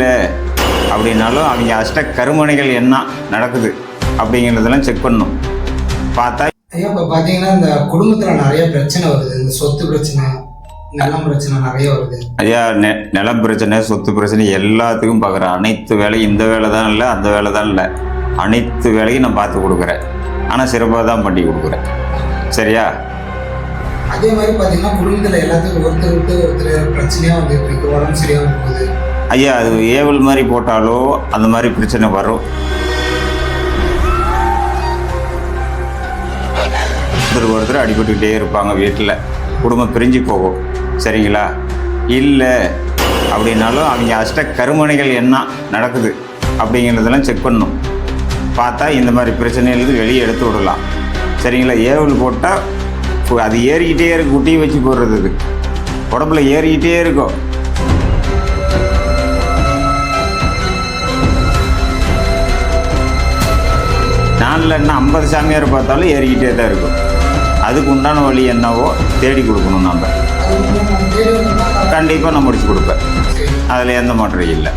இல்லை அப்படின்னாலும் அவங்க அஷ்ட கருமணிகள் என்ன நடக்குது அப்படிங்கிறதெல்லாம் செக் பண்ணணும். பார்த்தா ஐயா இப்போ பார்த்தீங்கன்னா இந்த குடும்பத்தில் நிறைய பிரச்சனை வருது. இந்த சொத்து பிரச்சனை, நிலம் பிரச்சனை நிறைய வருது. ஐயா நிலம் பிரச்சனை, சொத்து பிரச்சனை எல்லாத்துக்கும் பார்க்குறேன். அனைத்து வேலையும் இந்த வேலை தான் இல்லை, அந்த வேலை தான் இல்லை, அனைத்து வேலையும் நான் பார்த்து கொடுக்குறேன். ஆனால் சிறப்பாக தான் பண்ணி கொடுக்குறேன். சரியா? அதே மாதிரி பார்த்தீங்கன்னா குடும்பத்தில் எல்லாத்துக்கும் ஒருத்தர் விட்டு ஒருத்தர் பிரச்சனையாக வந்துட்டு இருக்கு, உடம்பு சரியாக போகுது. ஐயா அது ஏவல் மாதிரி போட்டாலோ அந்த மாதிரி பிரச்சனை வரும். ஒருத்தர் அடிபட்டுக்கிட்டே இருப்பாங்க, வீட்டில் குடும்பம் பிரிஞ்சு போகும். சரிங்களா? இல்லை அப்படின்னாலும் அவங்க அஷ்ட கருமணிகள் என்ன நடக்குது அப்படிங்கிறதெல்லாம் செக் பண்ணணும். பார்த்தா இந்த மாதிரி பிரச்சனைகளுக்கு வெளியே எடுத்து விடலாம். சரிங்களா? ஏவல் போட்டால் அது ஏறிக்கிட்டே இருக்கும். குட்டியை வச்சு போடுறதுக்கு உடம்புல ஏறிக்கிட்டே இருக்கும். நாளில் என்ன 50 சாமியார் பார்த்தாலும் ஏறிக்கிட்டே தான் இருக்கும். அதுக்கு உண்டான வழி என்னவோ தேடி கொடுக்கணும். நம்ம கண்டிப்பாக நான் முடிச்சு கொடுப்பேன். அதில் எந்த மாற்றம் இல்லை.